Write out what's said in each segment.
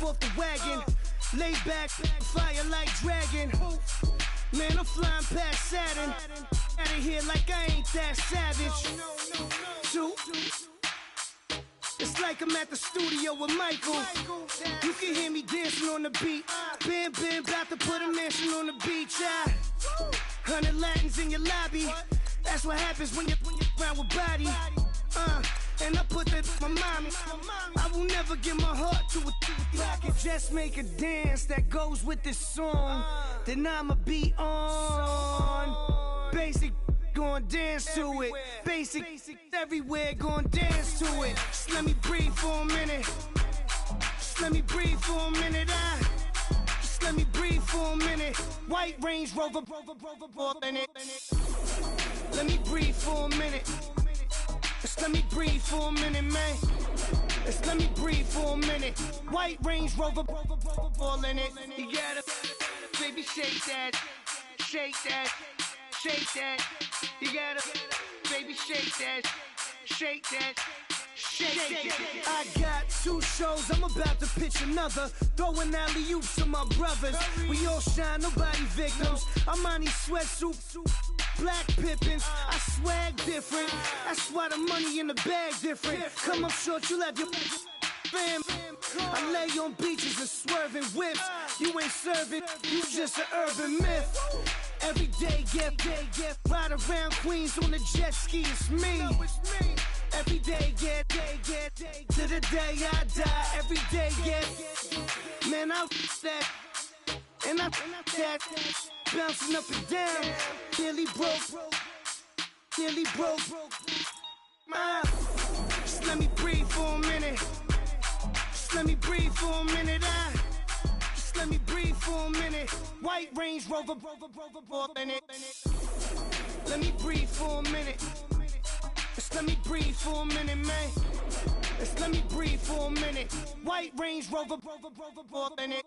off the wagon. Lay back, fire like dragon. Man, I'm flying past Saturn. Out of here like I ain't that savage. Two. It's like I'm at the studio with Michael. You can hear me dancing on the beat. Bam, bam, about to put a mansion on the beach. 100 Latins in your lobby. That's what happens when you're around with body. And I put that in my mommy. I will never give my heart to a if I could just make a dance that goes with this song, then I'ma be on. Basic, gon' dance to it. Basic, everywhere, gon' dance to it. Just let me breathe for a minute. Just let me breathe for a minute. Just let me breathe for a minute. White Range Rover, in it. Let me breathe for a minute. Just let me breathe for a minute, man. Just let me breathe for a minute. White Range Rover, all in it. You gotta, baby, shake that, shake that, shake that. You gotta, baby, shake that, shake that. I got 2 shows, I'm about to pitch another. Throwing alley-oops to my brothers. We all shine, nobody victims. I'm on these sweatsuits, black Pippins. I swag different. That's why the money in the bag different. Come up short, you'll have your fam. I lay on beaches and swerving whips. You ain't serving, you just an urban myth. Every day, get ride around Queens on the jet ski, it's me. Every day, get to the day I die. Every day, get man, I that and I that bouncing up and down. Nearly broke. Just let me breathe for a minute. Just let me breathe for a minute. Just let me breathe for a minute. White Range Rover, in it. Let me breathe for a minute. Just let me breathe for a minute, man. Just let me breathe for a minute. White Range Rover, in it.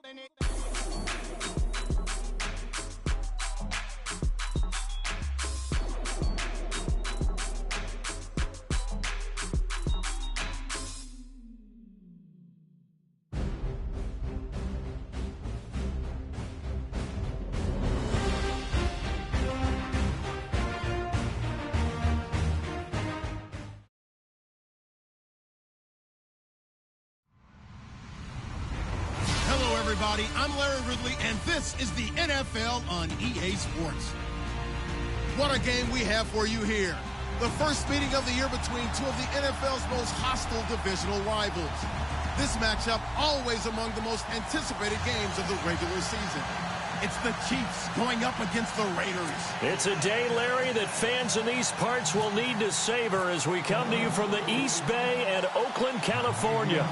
Everybody, I'm Larry Ridley, and this is the NFL on EA Sports. What a game we have for you here. The first meeting of the year between 2 of the NFL's most hostile divisional rivals. This matchup always among the most anticipated games of the regular season. It's the Chiefs going up against the Raiders. It's a day, Larry, that fans in these parts will need to savor as we come to you from the East Bay and Oakland, California.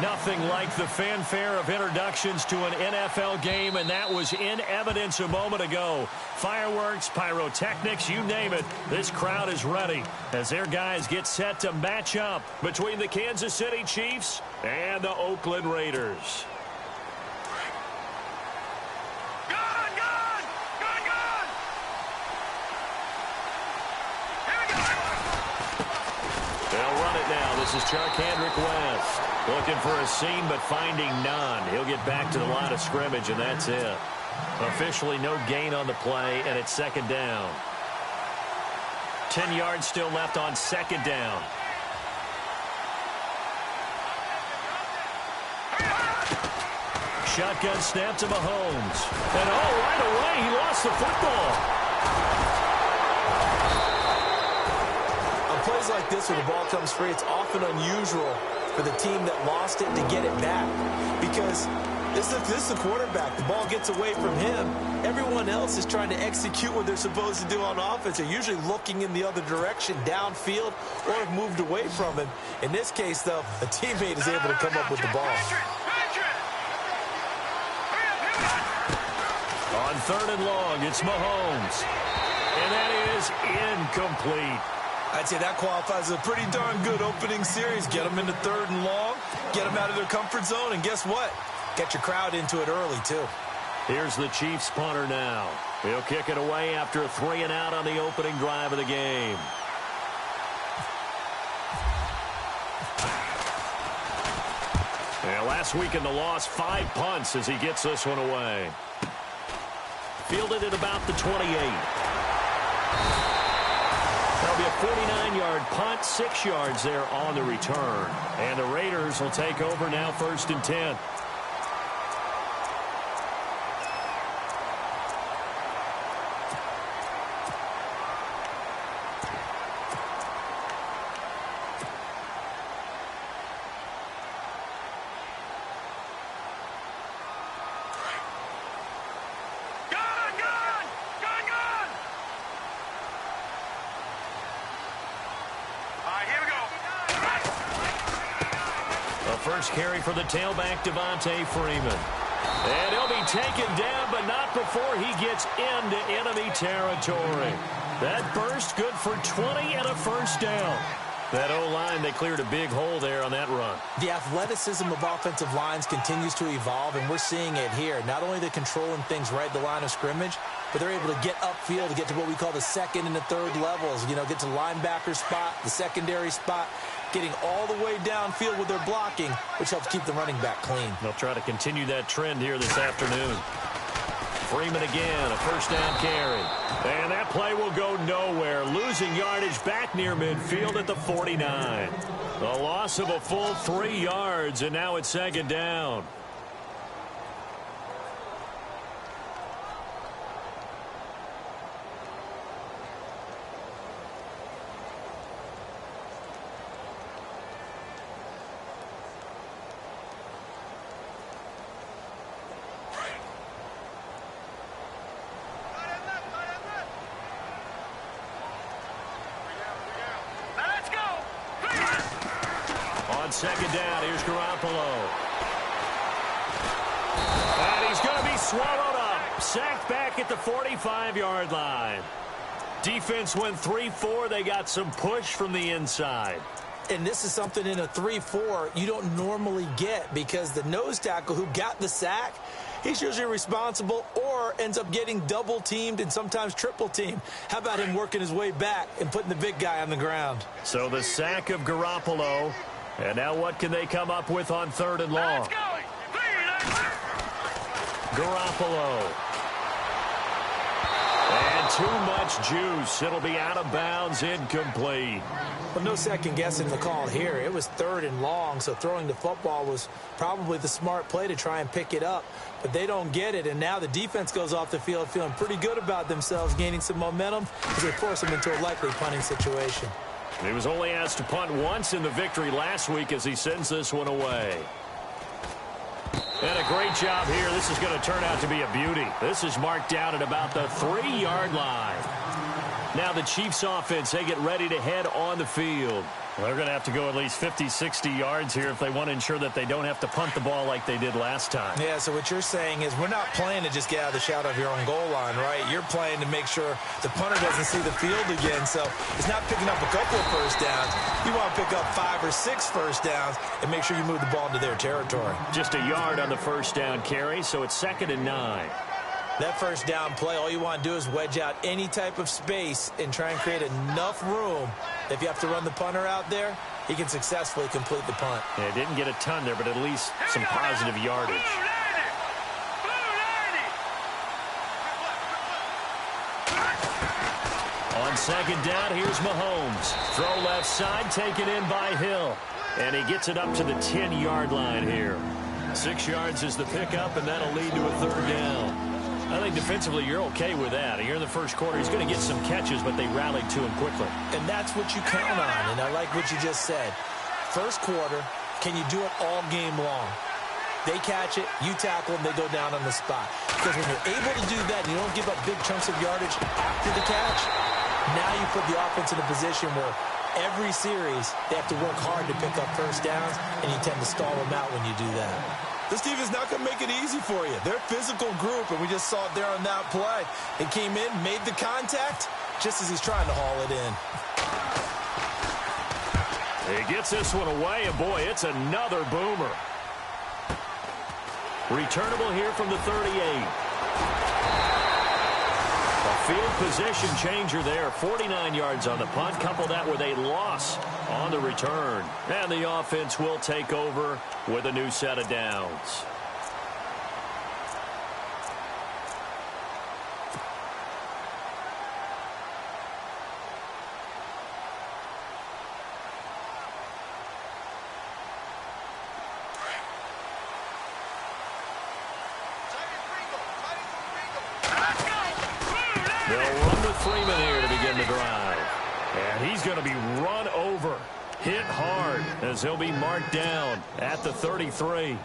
Nothing like the fanfare of introductions to an NFL game, and that was in evidence a moment ago. Fireworks, pyrotechnics, you name it. This crowd is ready as their guys get set to match up between the Kansas City Chiefs and the Oakland Raiders. They'll run it now. This is Charkandrick West. Looking for a seam, but finding none. He'll get back to the line of scrimmage, and that's it. Officially no gain on the play, and it's second down. 10 yards still left on second down. Shotgun snap to Mahomes. And right away, he lost the football. Plays like this where the ball comes free, it's often unusual for the team that lost it to get it back because this is the quarterback. The ball gets away from him. Everyone else is trying to execute what they're supposed to do on offense. They're usually looking in the other direction, downfield, or have moved away from him. In this case, though, a teammate is able to come up with the ball. On 3rd and long, it's Mahomes. And that is incomplete. I'd say that qualifies as a pretty darn good opening series. Get them into 3rd and long, get them out of their comfort zone, and guess what? Get your crowd into it early, too. Here's the Chiefs punter now. He'll kick it away after a 3-and-out on the opening drive of the game. Yeah, last week in the loss, 5 punts as he gets this one away. Fielded at about the 28. That'll be a 49-yard punt, 6 yards there on the return. And the Raiders will take over now, 1st and 10. First carry for the tailback, Devontae Freeman. And he'll be taken down, but not before he gets into enemy territory. That burst good for 20 and a first down. That O-line, they cleared a big hole there on that run. The athleticism of offensive lines continues to evolve, and we're seeing it here. Not only they're controlling things right at the line of scrimmage, but they're able to get upfield to get to what we call the second and the third levels. You know, get to linebacker spot, the secondary spot, getting all the way downfield with their blocking, which helps keep the running back clean. They'll try to continue that trend here this afternoon. Freeman again, a first down carry. And that play will go nowhere. Losing yardage back near midfield at the 49. A loss of a full 3 yards, and now it's 2nd down. On 2nd down, here's Garoppolo. And he's going to be swallowed up. Sacked back at the 45-yard line. Defense went 3-4. They got some push from the inside. And this is something in a 3-4 you don't normally get, because the nose tackle who got the sack, he's usually responsible or ends up getting double-teamed and sometimes triple-teamed. How about him working his way back and putting the big guy on the ground? So the sack of Garoppolo. And now what can they come up with on 3rd and long? Garoppolo. And too much juice. It'll be out of bounds, incomplete. Well, no second guessing the call here. It was 3rd and long, so throwing the football was probably the smart play to try and pick it up. But they don't get it, and now the defense goes off the field feeling pretty good about themselves, gaining some momentum as they force them into a likely punting situation. He was only asked to punt once in the victory last week as he sends this one away. And a great job here. This is going to turn out to be a beauty. This is marked down at about the 3-yard line. Now the Chiefs offense, they get ready to head on the field. Well, they're going to have to go at least 50, 60 yards here if they want to ensure that they don't have to punt the ball like they did last time. Yeah, so what you're saying is we're not playing to just get out of the shadow of your own goal line, right? You're playing to make sure the punter doesn't see the field again. So it's not picking up a couple of first downs. You want to pick up 5 or 6 first downs and make sure you move the ball into their territory. Just a yard on the first down carry, so it's 2nd and 9. That first down play, all you want to do is wedge out any type of space and try and create enough room. If you have to run the punter out there, he can successfully complete the punt. Yeah, didn't get a ton there, but at least some positive yardage. On 2nd down, here's Mahomes. Throw left side, taken in by Hill. And he gets it up to the 10-yard line here. 6 yards is the pickup, and that'll lead to a 3rd down. I think defensively you're okay with that. Here in the first quarter, he's going to get some catches, but they rallied to him quickly. And that's what you count on, and I like what you just said. First quarter, can you do it all game long? They catch it, you tackle them, they go down on the spot. Because when you're able to do that and you don't give up big chunks of yardage after the catch, now you put the offense in a position where every series they have to work hard to pick up first downs, and you tend to stall them out when you do that. This team is not going to make it easy for you. They're a physical group, and we just saw it there on that play. They came in, made the contact, just as he's trying to haul it in. He gets this one away, and boy, it's another boomer. Returnable here from the 38. A Field position changer there. 49 yards on the punt. Couple that with a loss on the return. And the offense will take over with a new set of downs. They'll run with Freeman here to begin the drive. And he's going to be run over, hit hard, as he'll be marked down at the 33.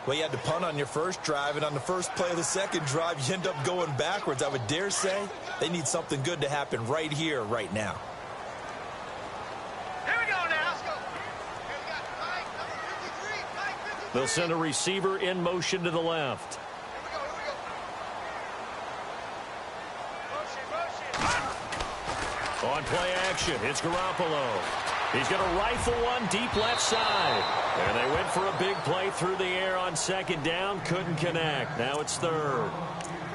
Well, you had to punt on your first drive, and on the first play of the second drive, you end up going backwards. I would dare say they need something good to happen right here, right now. Here we go now. Let's go. They'll send a receiver in motion to the left. On play action, it's Garoppolo. He's going to rifle one deep left side. And they went for a big play through the air on second down. Couldn't connect. Now it's third.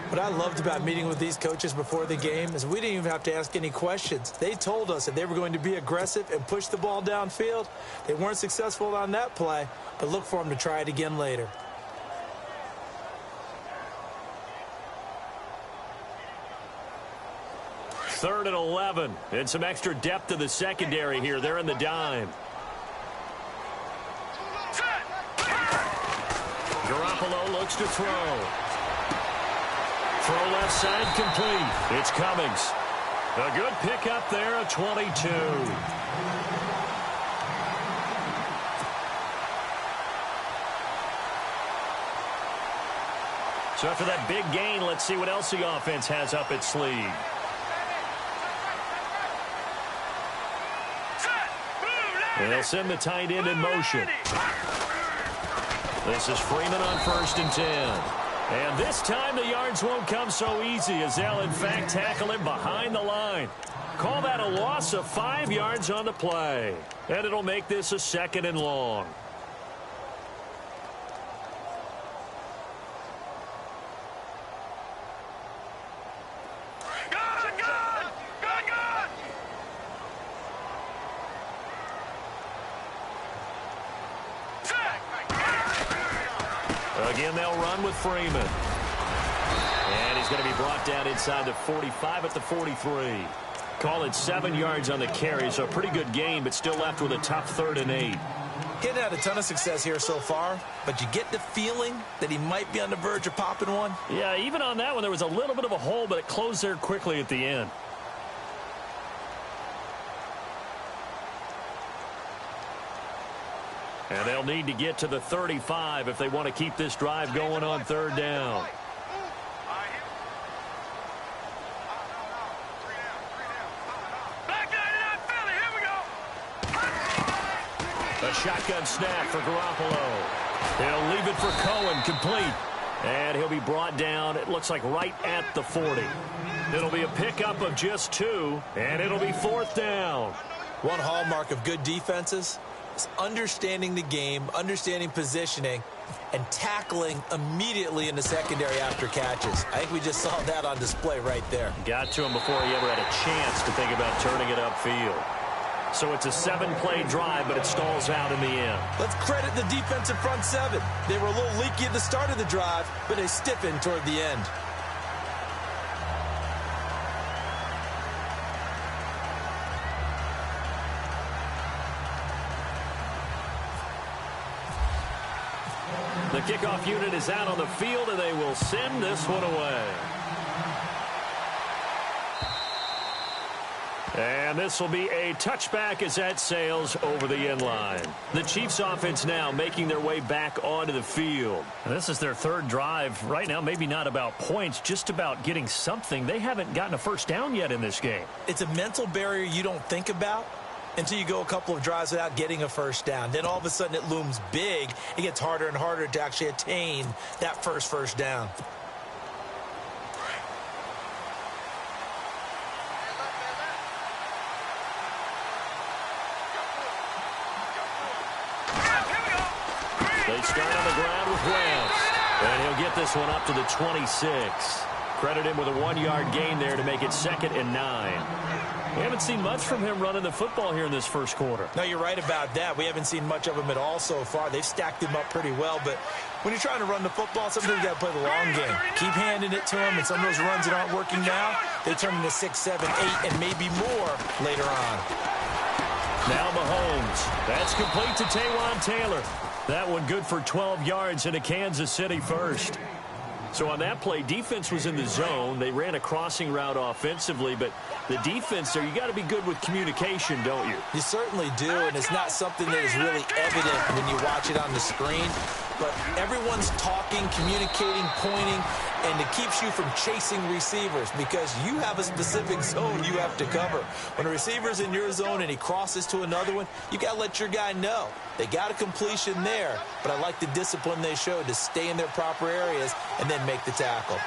What I loved about meeting with these coaches before the game is we didn't even have to ask any questions. They told us that they were going to be aggressive and push the ball downfield. They weren't successful on that play, but look for them to try it again later. Third and 11. And some extra depth to the secondary here. They're in the dime. Garoppolo looks to throw. Throw left side complete. It's Cummings. A good pickup there, a 22. So after that big gain, let's see what else the offense has up its sleeve. They'll send the tight end in motion. This is Freeman on 1st and 10. And this time the yards won't come so easy as they'll in fact tackle him behind the line. Call that a loss of 5 yards on the play. And it'll make this a 2nd and long. Again, they'll run with Freeman. And he's going to be brought down inside the 45 at the 43. Call it 7 yards on the carry, so a pretty good gain, but still left with a tough 3rd and 8. Getting had a ton of success here so far, but you get the feeling that he might be on the verge of popping one. Yeah, even on that one, there was a little bit of a hole, but it closed there quickly at the end. And they'll need to get to the 35 if they want to keep this drive going on 3rd down. A shotgun snap for Garoppolo. He'll leave it for Cohen, complete. And he'll be brought down, it looks like right at the 40. It'll be a pickup of just 2, and it'll be 4th down. One hallmark of good defenses is understanding the game, understanding positioning, and tackling immediately in the secondary after catches. I think we just saw that on display right there. Got to him before he ever had a chance to think about turning it upfield. So it's a 7-play drive, but it stalls out in the end. Let's credit the defensive front 7. They were a little leaky at the start of the drive, but they stiffened toward the end. The kickoff unit is out on the field, and they will send this one away. And this will be a touchback as that sails over the end line. The Chiefs offense now making their way back onto the field. And this is their 3rd drive. Right now, maybe not about points, just about getting something. They haven't gotten a first down yet in this game. It's a mental barrier you don't think about until you go a couple of drives without getting a first down. Then all of a sudden it looms big. It gets harder and harder to actually attain that first down. They start on the ground with West. And he'll get this one up to the 26. Credit him with a 1-yard gain there to make it 2nd and 9. We haven't seen much from him running the football here in this first quarter. No, you're right about that. We haven't seen much of him at all so far. They've stacked him up pretty well, but when you're trying to run the football, sometimes you got to play the long game. Keep handing it to him, and some of those runs that aren't working now, they turn into 6, 7, 8, and maybe more later on. Now Mahomes. That's complete to Taywan Taylor. That one good for 12 yards and a Kansas City first. So on that play, defense was in the zone. They ran a crossing route offensively, but the defense there, you got to be good with communication, don't you? You certainly do, and it's not something that is really evident when you watch it on the screen. But everyone's talking, communicating, pointing, and it keeps you from chasing receivers because you have a specific zone you have to cover. When a receiver's in your zone and he crosses to another one, you got to let your guy know. They got a completion there, but I like the discipline they showed to stay in their proper areas and then make the tackle.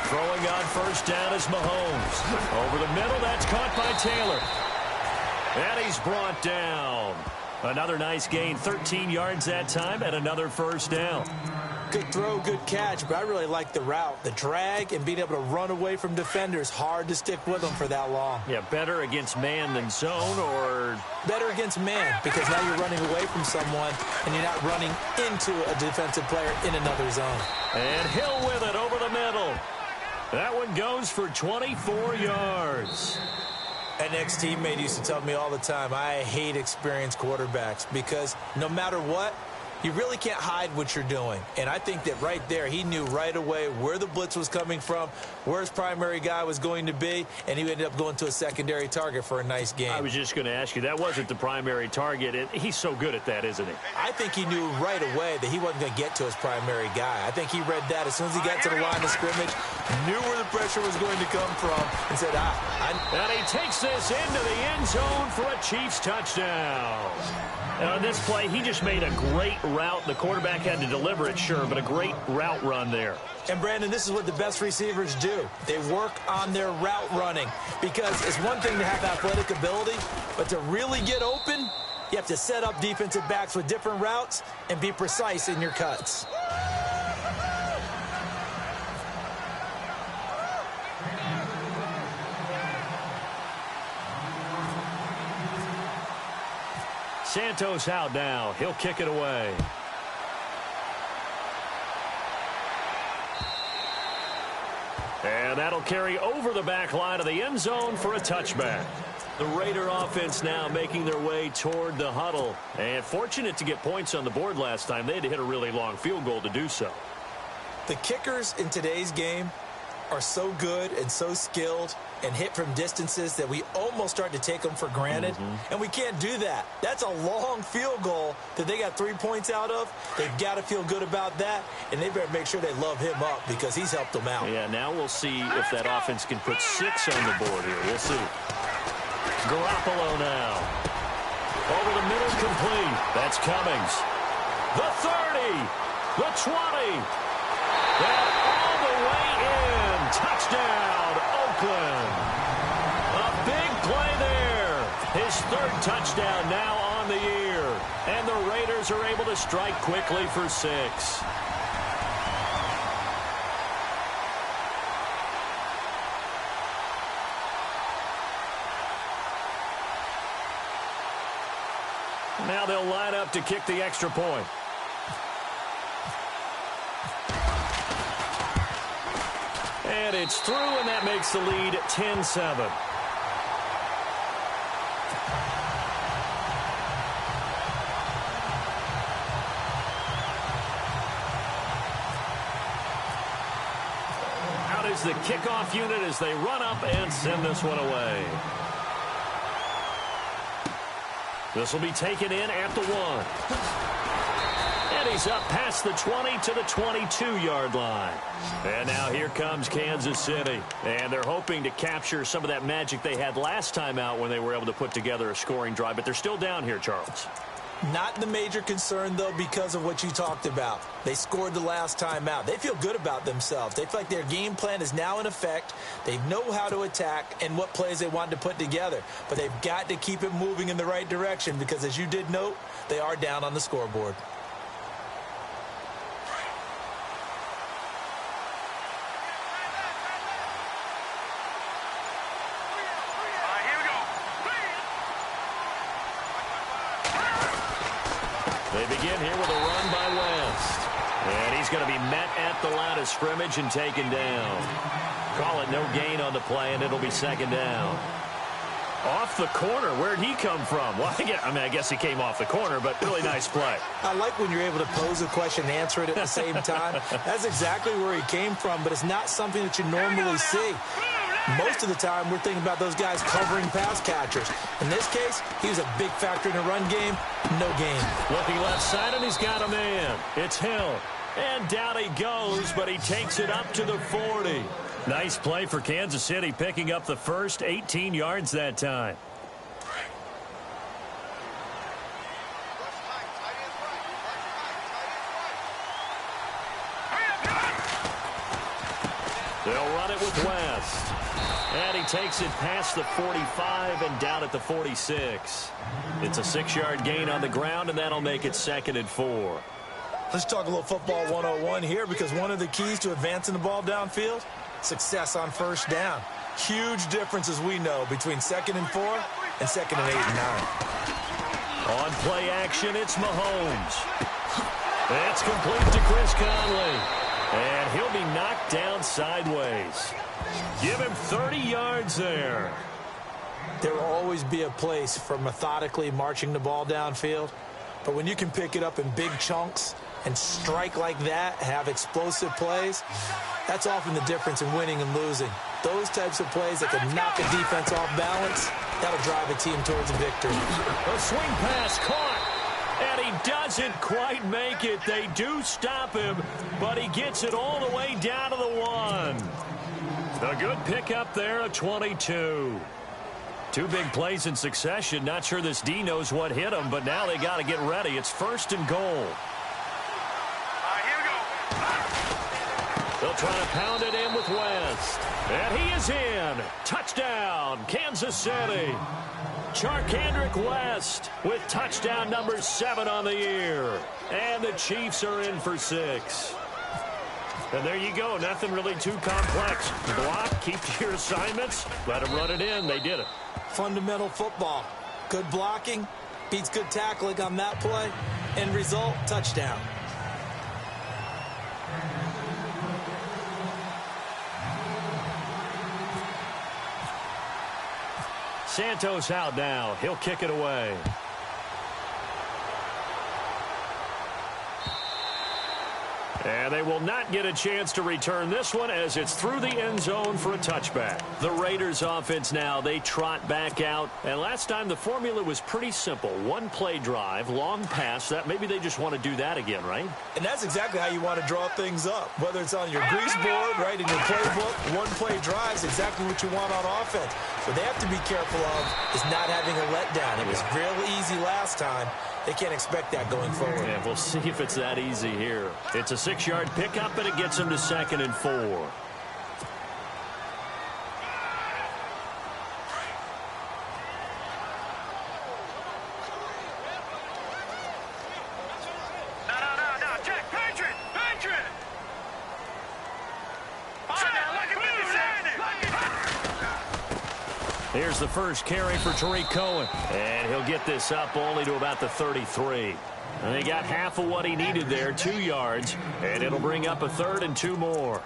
Throwing on first down is Mahomes. Over the middle, that's caught by Taylor. And he's brought down. Another nice gain, 13 yards that time, and another first down. Good throw, good catch, but I really like the route. The drag and being able to run away from defenders, hard to stick with them for that long. Yeah, better against man than zone, or? Better against man, because now you're running away from someone, and you're not running into a defensive player in another zone. And Hill with it over the middle. That one goes for 24 yards. An ex-teammate used to tell me all the time, I hate experienced quarterbacks because no matter what, you really can't hide what you're doing. And I think that right there, he knew right away where the blitz was coming from, where his primary guy was going to be, and he ended up going to a secondary target for a nice game. I was just going to ask you, that wasn't the primary target, and he's so good at that, isn't he? I think he knew right away that he wasn't going to get to his primary guy. I think he read that as soon as he got to the line of scrimmage, knew where the pressure was going to come from, and said, And he takes this into the end zone for a Chiefs touchdown. And on this play, he just made a great route. The quarterback had to deliver it, sure, but a great route run there. And, Brandon, this is what the best receivers do. They work on their route running because it's one thing to have athletic ability, but to really get open, you have to set up defensive backs with different routes and be precise in your cuts. Santos out now. He'll kick it away. And that'll carry over the back line of the end zone for a touchback. The Raider offense now making their way toward the huddle. And fortunate to get points on the board last time. They had to hit a really long field goal to do so. The kickers in today's game are so good and so skilled and hit from distances that we almost start to take them for granted. And we can't do that. That's a long field goal that they got 3 points out of. They've got to feel good about that, and they better make sure they love him up because he's helped them out. Yeah, now we'll see if that offense can put 6 on the board here. We'll see. Garoppolo now. Over the middle, complete. That's Cummings. The 30. The 20. And all the way in. Touchdown, Oakland. A big play there. His 3rd touchdown now on the year. And the Raiders are able to strike quickly for 6. Now they'll line up to kick the extra point. And it's through, and that makes the lead 10-7. Out is the kickoff unit as they run up and send this one away. This will be taken in at the 1. And he's up past the 20 to the 22-yard line. And now here comes Kansas City. And they're hoping to capture some of that magic they had last time out when they were able to put together a scoring drive. But they're still down here, Charles. Not the major concern, though, because of what you talked about. They scored the last time out. They feel good about themselves. They feel like their game plan is now in effect. They know how to attack and what plays they want to put together. But they've got to keep it moving in the right direction because, as you did note, they are down on the scoreboard. They begin here with a run by West. And he's going to be met at the line of scrimmage and taken down. Call it no gain on the play, and it'll be second down. Off the corner. Where'd he come from? Well, I guess he came off the corner, but really nice play. I like when you're able to pose a question and answer it at the same time. That's exactly where he came from, but it's not something that you normally see. Most of the time, we're thinking about those guys covering pass catchers. In this case, he was a big factor in the run game. No gain. Looking left side, and he's got a man. It's Hill. And down he goes, but he takes it up to the 40. Nice play for Kansas City, picking up the first 18 yards that time. They'll run it with West. And he takes it past the 45 and down at the 46. It's a 6-yard gain on the ground, and that'll make it 2nd and 4. Let's talk a little football 101 here, because one of the keys to advancing the ball downfield, success on first down. Huge difference, as we know, between 2nd and 4 and 2nd and 8 and 9. On play action, it's Mahomes. It's complete to Chris Conley. And he'll be knocked down sideways. Give him 30 yards there. There will always be a place for methodically marching the ball downfield. But when you can pick it up in big chunks and strike like that, have explosive plays, that's often the difference in winning and losing. Those types of plays that can knock a defense off balance, that'll drive a team towards a victory. A swing pass caught, and he doesn't quite make it. They do stop him, but he gets it all the way down to the 1. A good pickup there, a 22. Two big plays in succession. Not sure this D knows what hit him, but now they got to get ready. It's 1st and goal. They'll try to pound it in with West. And he is in. Touchdown, Kansas City. Charkandrick West with touchdown number 7 on the year. And the Chiefs are in for 6. And there you go. Nothing really too complex. Block, keep to your assignments, let them run it in. They did it. Fundamental football. Good blocking beats good tackling on that play. End result, touchdown. Santos out now. He'll kick it away. And they will not get a chance to return this one as it's through the end zone for a touchback. The Raiders offense now, they trot back out. And last time the formula was pretty simple. One play drive, long pass. That maybe they just want to do that again, right? And that's exactly how you want to draw things up. Whether it's on your grease board, right, in your playbook, one play drive is exactly what you want on offense. What they have to be careful of is not having a letdown. It was real easy last time. They can't expect that going forward. Yeah, we'll see if it's that easy here. It's a 6-yard pickup, and it gets them to 2nd and 4. Here's the first carry for Tariq Cohen. And he'll get this up only to about the 33. And he got half of what he needed there, 2 yards. And it'll bring up a 3rd and 2 more.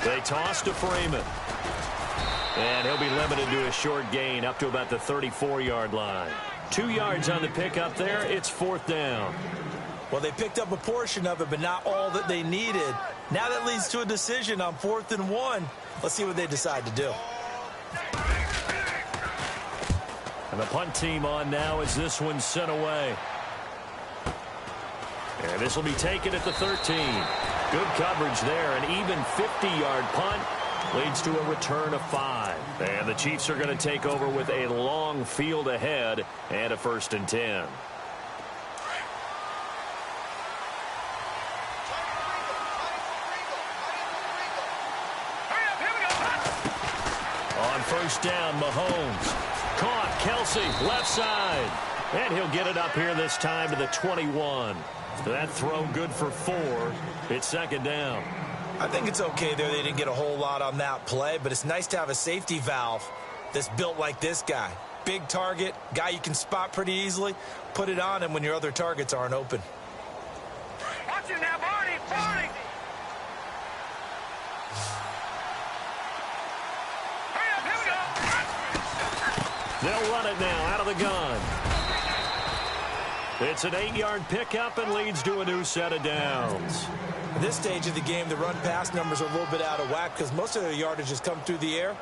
They toss to Freeman. And he'll be limited to a short gain up to about the 34-yard line. 2 yards on the pickup there. It's 4th down. Well, they picked up a portion of it, but not all that they needed. Now that leads to a decision on 4th and 1. Let's see what they decide to do. And the punt team on now as this one's sent away. And this will be taken at the 13. Good coverage there. An even 50-yard punt leads to a return of 5. And the Chiefs are going to take over with a long field ahead and a 1st and 10. first down. Mahomes. Caught. Kelsey, left side. And he'll get it up here this time to the 21. That throw good for 4. It's second down. I think it's okay there. They didn't get a whole lot on that play, but it's nice to have a safety valve that's built like this guy. Big target, guy you can spot pretty easily. Put it on him when your other targets aren't open. Watch it now, Barney! Barney! Hurry up, here we go! They'll run it now out of the gun. It's an 8-yard pickup and leads to a new set of downs. At this stage of the game, the run-pass numbers are a little bit out of whack because most of their yardage has come through the air.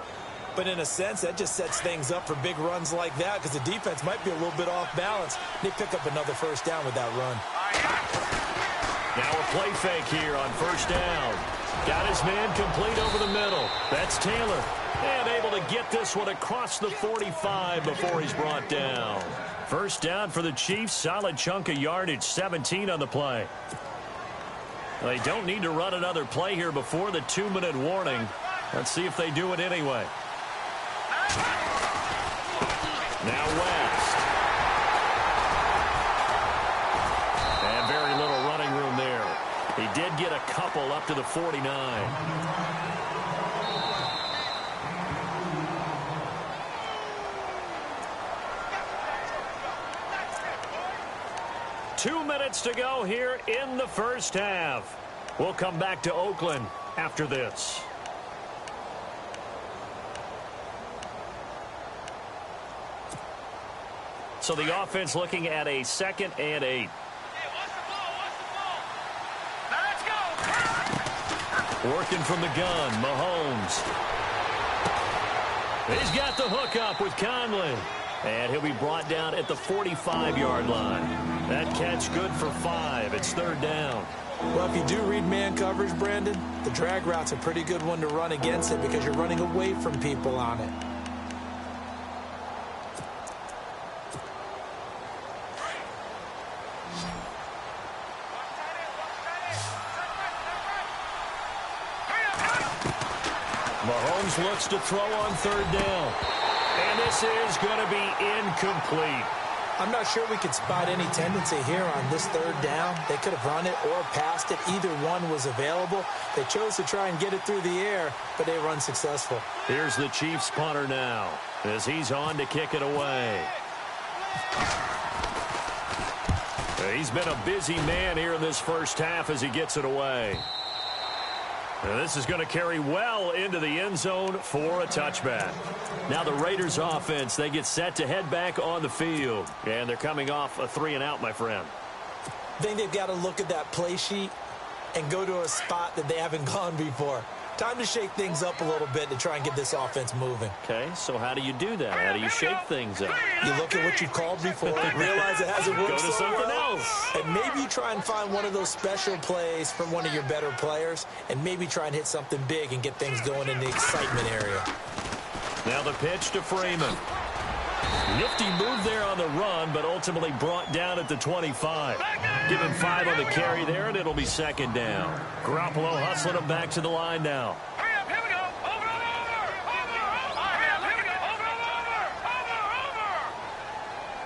But in a sense, that just sets things up for big runs like that because the defense might be a little bit off balance. They pick up another first down with that run. Now a play fake here on first down. Got his man complete over the middle. That's Taylor. And able to get this one across the 45 before he's brought down. First down for the Chiefs. Solid chunk of yardage. 17 on the play. They don't need to run another play here before the 2-minute warning. Let's see if they do it anyway. Now West. And very little running room there. He did get a couple up to the 49. 2 minutes to go here in the first half. We'll come back to Oakland after this. So the offense looking at a 2nd and 8. Working from the gun, Mahomes. He's got the hook up with Conley. And he'll be brought down at the 45-yard line. That catch good for 5. It's 3rd down. Well, if you do read man coverage, Brandon, the drag route's a pretty good one to run against it because you're running away from people on it. Mahomes looks to throw on 3rd down. And this is going to be incomplete. I'm not sure we could spot any tendency here on this 3rd down. They could have run it or passed it. Either one was available. They chose to try and get it through the air, but they were unsuccessful. Here's the Chiefs punter now as he's on to kick it away. He's been a busy man here in this first half as he gets it away. And this is going to carry well into the end zone for a touchback. Now the Raiders offense, they get set to head back on the field. And they're coming off a 3-and-out, my friend. I think they've got to look at that play sheet and go to a spot that they haven't gone before. Time to shake things up a little bit to try and get this offense moving. Okay, so how do you do that? How do you shake things up? You look at what you called before, realize it hasn't worked Go to so something well, else. and maybe you try and find one of those special plays from one of your better players, and maybe try and hit something big and get things going in the excitement area. Now the pitch to Freeman. Nifty move there on the run, but ultimately brought down at the 25. Give him 5 on the carry there, and it'll be 2nd down. Garoppolo hustling him back to the line now. Hurry up, here we go. Over. Here we go. Over.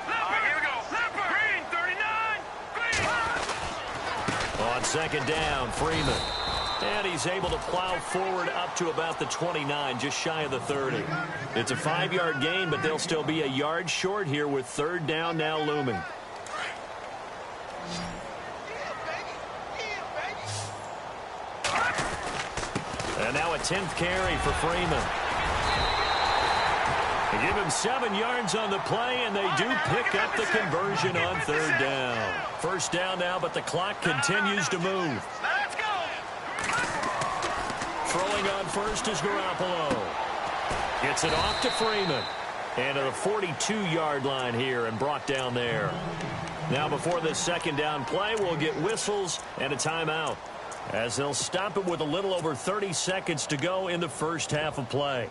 Leopard, here we go. Leopard. Green, 39. Green. On 2nd down, Freeman. And he's able to plow forward up to about the 29, just shy of the 30. It's a 5-yard gain, but they'll still be a yard short here with 3rd down now looming. And now a 10th carry for Freeman. They give him 7 yards on the play, and they do pick up the conversion on 3rd down. First down now, but the clock continues to move. Let's go. Throwing on first is Garoppolo. Gets it off to Freeman. And to the 42-yard line here and brought down there. Now before this 2nd down play, we'll get whistles and a timeout, as they'll stop it with a little over 30 seconds to go in the first half of play.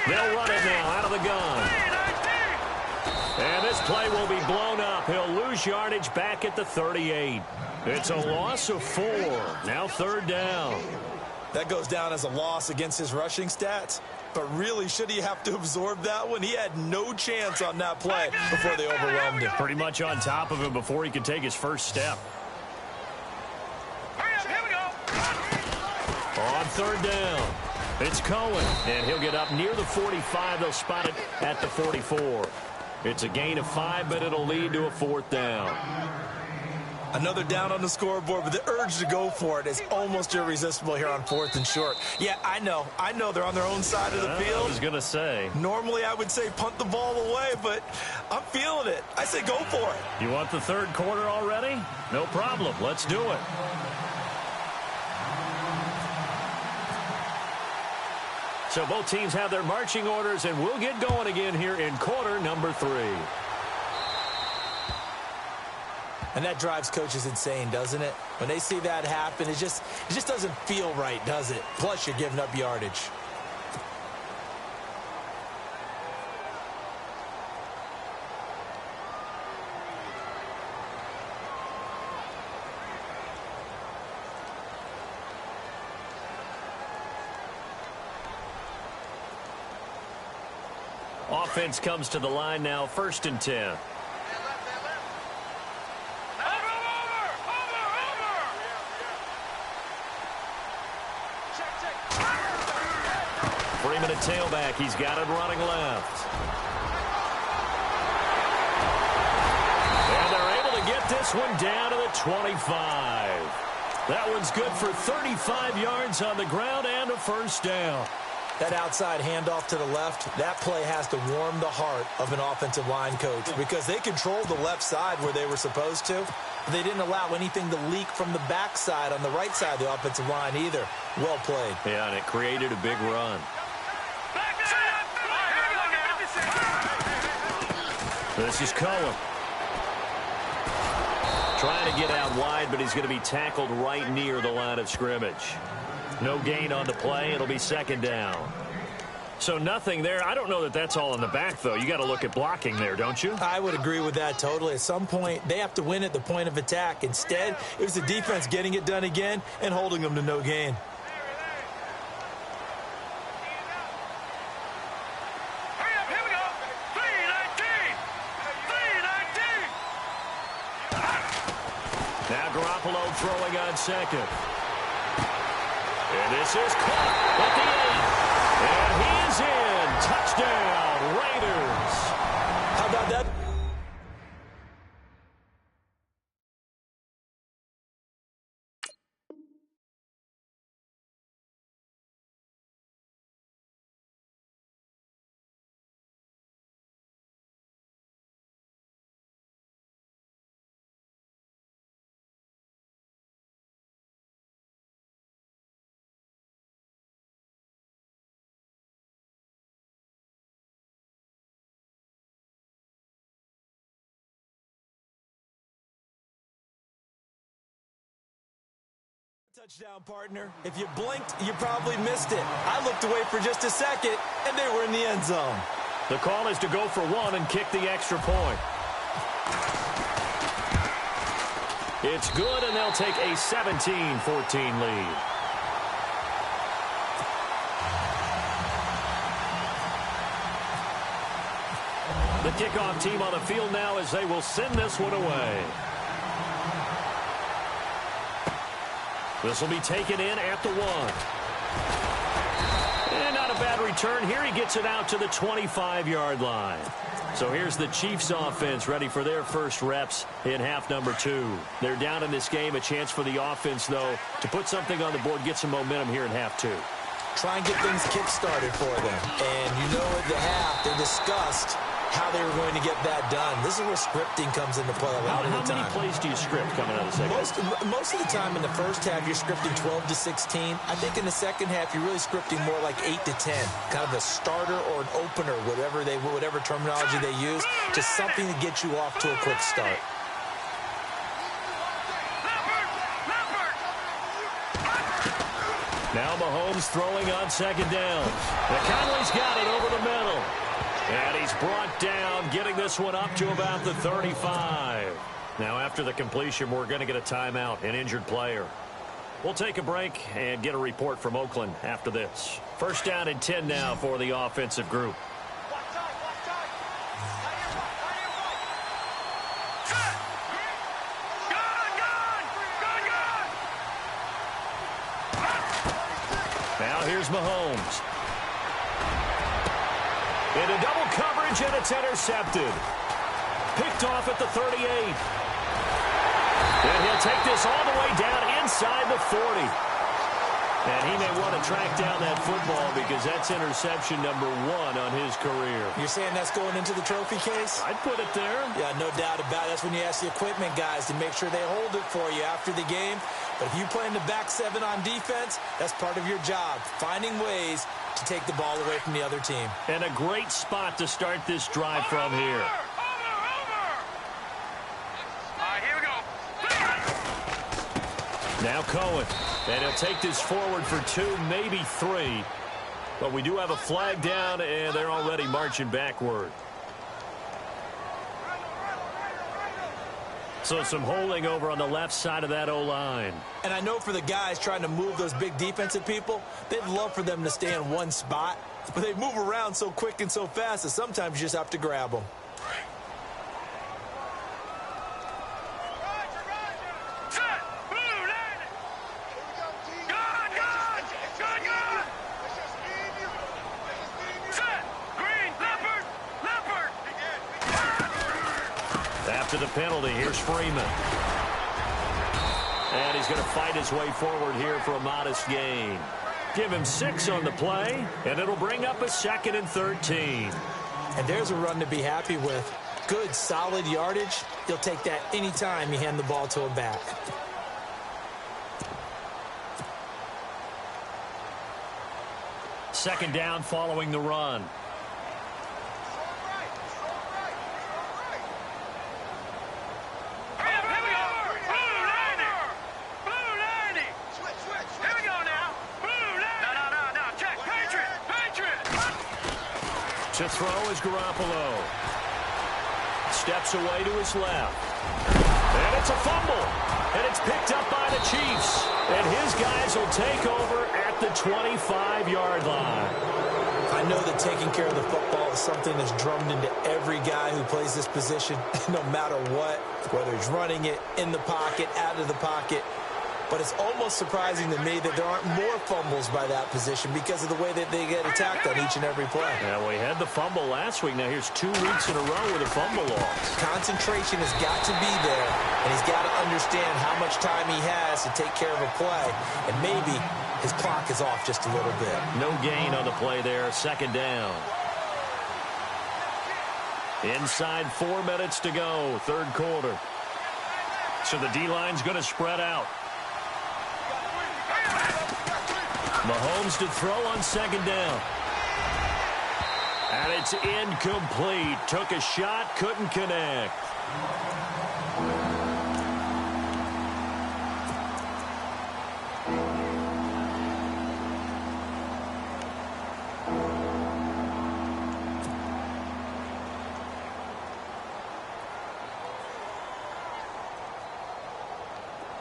They'll run it now out of the gun. And play will be blown up. He'll lose yardage back at the 38. It's a loss of 4. Now 3rd down. That goes down as a loss against his rushing stats. But really, should he have to absorb that one? He had no chance on that play before they overwhelmed him. Pretty much on top of him before he could take his first step. Hurry up, here we go. On 3rd down, it's Cohen, and he'll get up near the 45. They'll spot it at the 44. It's a gain of 5, but it'll lead to a 4th down. Another down on the scoreboard, but the urge to go for it is almost irresistible here on 4th and short. Yeah, I know they're on their own side of the field. I was going to say. Normally, I would say punt the ball away, but I'm feeling it. I say go for it. You want the 3rd quarter already? No problem. Let's do it. So both teams have their marching orders, and we'll get going again here in quarter number 3. And that drives coaches insane, doesn't it? When they see that happen, it just doesn't feel right, does it? Plus, you're giving up yardage. Offense comes to the line now, 1st and 10. Freeman at tailback. He's got it running left. And they're able to get this one down to the 25. That one's good for 35 yards on the ground and a 1st down. That outside handoff to the left, that play has to warm the heart of an offensive line coach because they controlled the left side where they were supposed to. They didn't allow anything to leak from the backside on the right side of the offensive line either. Well played. Yeah, and it created a big run. This is Cohen. Trying to get out wide, but he's going to be tackled right near the line of scrimmage. No gain on the play. It'll be 2nd down. So nothing there. I don't know that that's all in the back, though. You got to look at blocking there, don't you? I would agree with that totally. At some point, they have to win at the point of attack. Instead, it was the defense getting it done again and holding them to no gain. Hurry up, here we go. 319. Now Garoppolo throwing on 2nd. And this is caught at the 8. And he is in. Touchdown, Raiders. How about that? Touchdown, partner. If you blinked, you probably missed it. I looked away for just a second, and they were in the end zone. The call is to go for 1 and kick the extra point. It's good, and they'll take a 17-14 lead. The kickoff team on the field now as they will send this one away. This will be taken in at the 1. And not a bad return. Here he gets it out to the 25-yard line. So here's the Chiefs offense ready for their first reps in half number 2. They're down in this game. A chance for the offense, though, to put something on the board, get some momentum here in half 2. Try and get things kick-started for them. And you know at the half, they discussed how they were going to get that done. This is where scripting comes into play a lot of the time. How many plays do you script coming out of the second half? Most of the time in the first half, you're scripting 12 to 16. I think in the second half, you're really scripting more like 8 to 10. Kind of a starter or an opener, whatever terminology they use, just something to get you off to a quick start. Now Mahomes throwing on 2nd down. McConnelly's got it over the middle. And he's brought down, getting this one up to about the 35. Now, after the completion, we're going to get a timeout, an injured player. We'll take a break and get a report from Oakland after this. First down and 10 now for the offensive group. Now here's Mahomes. Into double coverage, and it's intercepted. Picked off at the 38. And he'll take this all the way down inside the 40. And he may want to track down that football because that's interception number 1 on his career. You're saying that's going into the trophy case? I'd put it there. Yeah, no doubt about it. That's when you ask the equipment guys to make sure they hold it for you after the game. But if you play in the back 7 on defense, that's part of your job, finding ways to take the ball away from the other team. And a great spot to start this drive from here. Now Cohen, and he'll take this forward for 2, maybe 3. But we do have a flag down, and they're already marching backward. So some holding over on the left side of that O-line. And I know for the guys trying to move those big defensive people, they'd love for them to stay in one spot. But they move around so quick and so fast that sometimes you just have to grab them. After the penalty, here's Freeman. And he's going to fight his way forward here for a modest gain. Give him 6 on the play, and it'll bring up a 2nd and 13. And there's a run to be happy with. Good, solid yardage. He'll take that anytime you hand the ball to him back. Second down following the run. To throw is Garoppolo. Steps away to his left. And it's a fumble. And it's picked up by the Chiefs. And his guys will take over at the 25-yard line. I know that taking care of the football is something that's drummed into every guy who plays this position, no matter what, whether he's running it, in the pocket, out of the pocket. But it's almost surprising to me that there aren't more fumbles by that position because of the way that they get attacked on each and every play. Yeah, we had the fumble last week. Now here's 2 weeks in a row with a fumble loss. Concentration has got to be there, and he's got to understand how much time he has to take care of a play. And maybe his clock is off just a little bit. No gain on the play there. Second down. Inside 4 minutes to go. Third quarter. So the D-line's going to spread out. Mahomes to throw on second down. And it's incomplete. Took a shot, couldn't connect.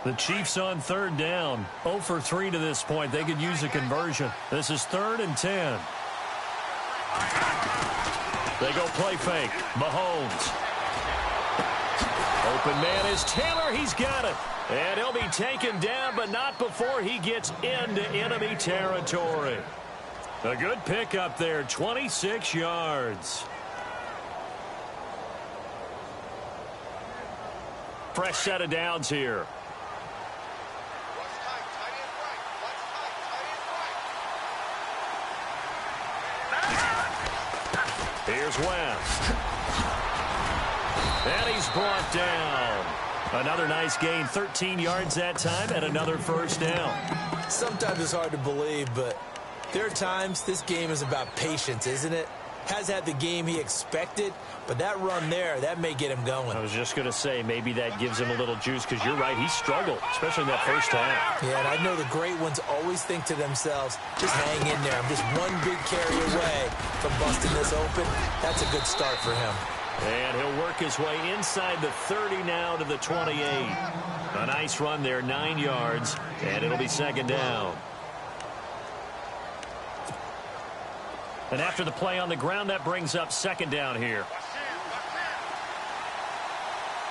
The Chiefs on third down. 0 for 3 to this point. They could use a conversion. This is 3rd and 10. They go play fake. Mahomes. Open man is Taylor. He's got it. And he'll be taken down, but not before he gets into enemy territory. A good pickup there. 26 yards. Fresh set of downs here. Here's West. And he's brought down. Another nice gain, 13 yards that time, and another first down. Sometimes it's hard to believe, but there are times this game is about patience, isn't it? has had the game he expected, but that run there, that may get him going. I was just going to say, maybe that gives him a little juice, because you're right, he struggled, especially in that first half. Yeah, and I know the great ones always think to themselves, just hang in there. I'm just one big carry away from busting this open. That's a good start for him. And he'll work his way inside the 30 now to the 28. A nice run there, 9 yards, and it'll be second down. And after the play on the ground, that brings up second down here.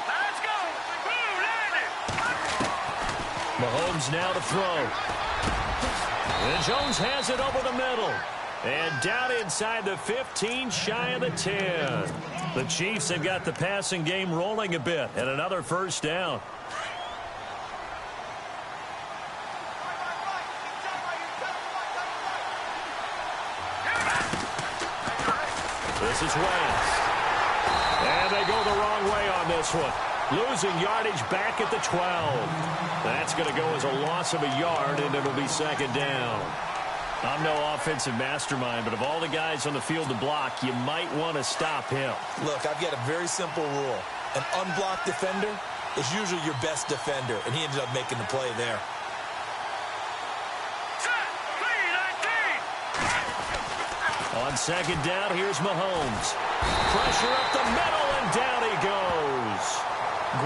Let's go. Boom, Mahomes now to throw. And Jones has it over the middle. And down inside the 15, shy of the 10. The Chiefs have got the passing game rolling a bit, and another first down. This is Wentz. And they go the wrong way on this one. Losing yardage back at the 12. That's going to go as a loss of a yard, and it'll be second down. I'm no offensive mastermind, but of all the guys on the field to block, you might want to stop him. Look, I've got a very simple rule. An unblocked defender is usually your best defender, and he ended up making the play there. On second down, here's Mahomes. Pressure up the middle, and down he goes.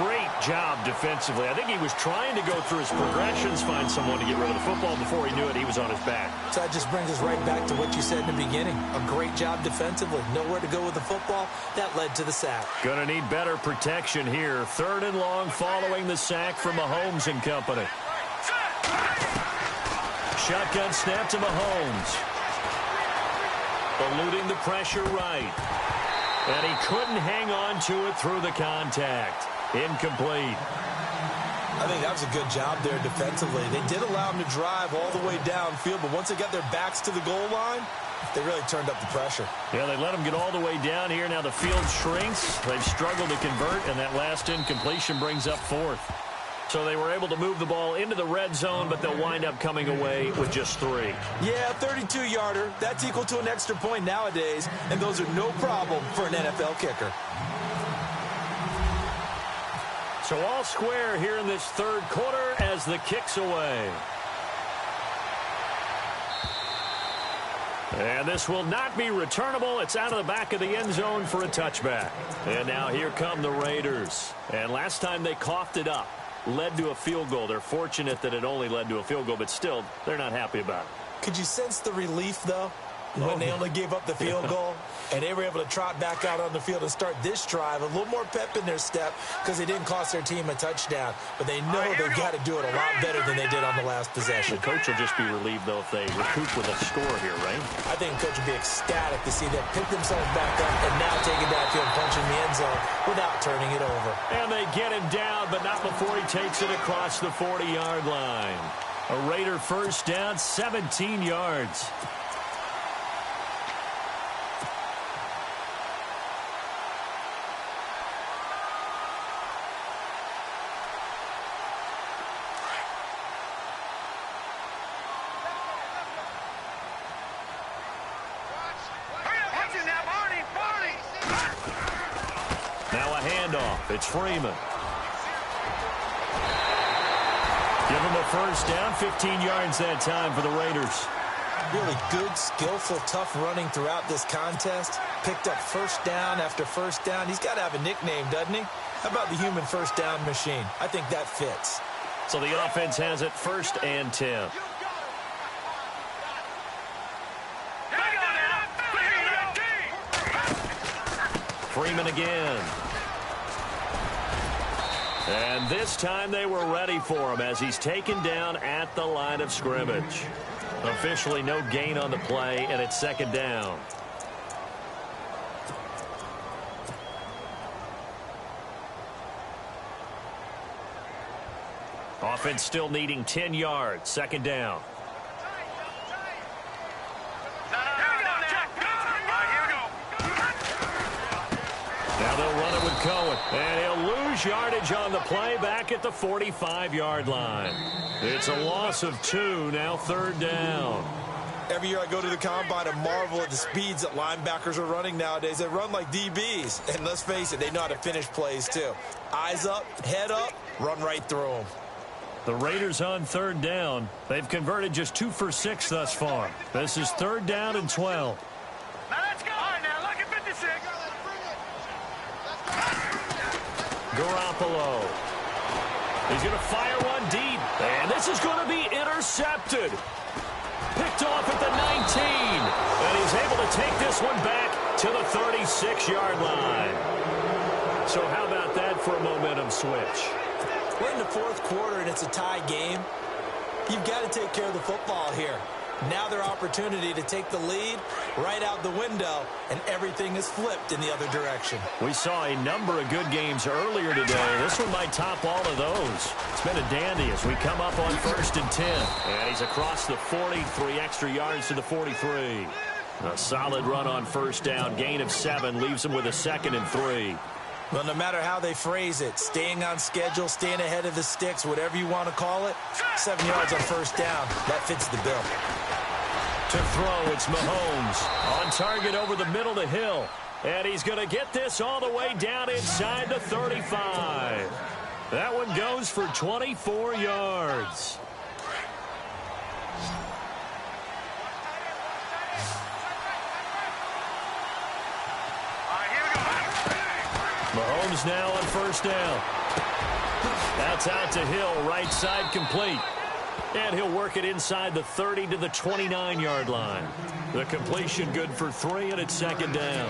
Great job defensively. I think he was trying to go through his progressions, find someone to get rid of the football. Before he knew it, he was on his back. So that just brings us right back to what you said in the beginning. A great job defensively. Nowhere to go with the football. That led to the sack. Going to need better protection here. Third and long following the sack from Mahomes and company. Shotgun snap to Mahomes. Eluding the pressure right. And he couldn't hang on to it through the contact. Incomplete. I think that was a good job there defensively. They did allow him to drive all the way downfield, but once they got their backs to the goal line, they really turned up the pressure. Yeah, they let him get all the way down here. Now the field shrinks. They've struggled to convert, and that last incompletion brings up fourth. So they were able to move the ball into the red zone, but they'll wind up coming away with just 3. Yeah, 32-yarder. That's equal to an extra point nowadays, and those are no problem for an NFL kicker. So all square here in this third quarter as the kick's away. And this will not be returnable. It's out of the back of the end zone for a touchback. And now here come the Raiders. And last time they coughed it up, led to a field goal. They're fortunate that it only led to a field goal, but still, they're not happy about it. Could you sense the relief, though, when they only gave up the field goal? And they were able to trot back out on the field and start this drive. A little more pep in their step because they didn't cost their team a touchdown. But they know they've got to do it a lot better than they did on the last possession. The coach will just be relieved, though, if they recoup with a score here, right? I think the coach will be ecstatic to see them pick themselves back up and now take it downfield and punch in the end zone without turning it over. And they get him down, but not before he takes it across the 40-yard line. A Raider first down, 17 yards. It's Freeman. Give him a first down, 15 yards that time for the Raiders. Really good, skillful, tough running throughout this contest. Picked up first down after first down. He's got to have a nickname, doesn't he? How about the human first down machine? I think that fits. So the offense has it first and 10. Freeman again. And this time they were ready for him as he's taken down at the line of scrimmage. Officially no gain on the play, and it's second down. Offense still needing 10 yards. Second down. Now they'll run it with Cohen. And he'll lose yardage on the play back at the 45-yard line. It's a loss of 2, now third down. Every year I go to the combine and marvel at the speeds that linebackers are running nowadays. They run like DBs. And let's face it, they know how to finish plays too. Eyes up, head up, run right through them. The Raiders on third down. They've converted just 2 for 6 thus far. This is third down and 12. Now let's go. All right, now look at 56. Garoppolo. He's going to fire one deep. And this is going to be intercepted. Picked off at the 19. And he's able to take this one back to the 36-yard line. So how about that for a momentum switch? We're in the fourth quarter, and it's a tie game. You've got to take care of the football here. Now their opportunity to take the lead right out the window, and everything is flipped in the other direction. We saw a number of good games earlier today. This one might top all of those. It's been a dandy as we come up on 1st and 10. And he's across the 40, 3 extra yards to the 43. A solid run on first down. Gain of 7 leaves him with a 2nd and 3. Well, no matter how they phrase it, staying on schedule, staying ahead of the sticks, whatever you want to call it, 7 yards on first down, that fits the bill. To throw, it's Mahomes. On target over the middle to Hill. And he's going to get this all the way down inside the 35. That one goes for 24 yards. Mahomes now on first down. That's out to Hill, right side complete. And he'll work it inside the 30 to the 29-yard line. The completion good for 3, and it's 2nd down.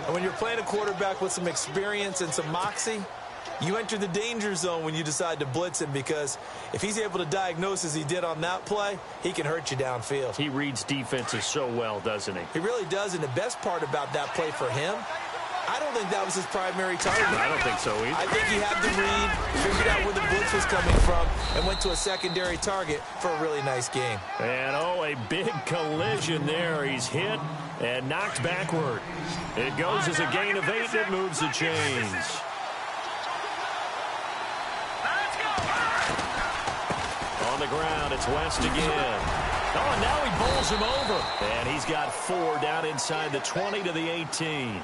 And when you're playing a quarterback with some experience and some moxie, you enter the danger zone when you decide to blitz him, because if he's able to diagnose as he did on that play, he can hurt you downfield. He reads defenses so well, doesn't he? He really does, and the best part about that play for him, I don't think that was his primary target. I don't think so either. I think he had the read, figured out where the blitz was coming from, and went to a secondary target for a really nice game. And, oh, a big collision there. He's hit and knocked backward. It goes as a gain of 8. It moves the chains. On the ground, it's West again. Oh, and now he bowls him over. And he's got 4 down inside the 20 to the 18.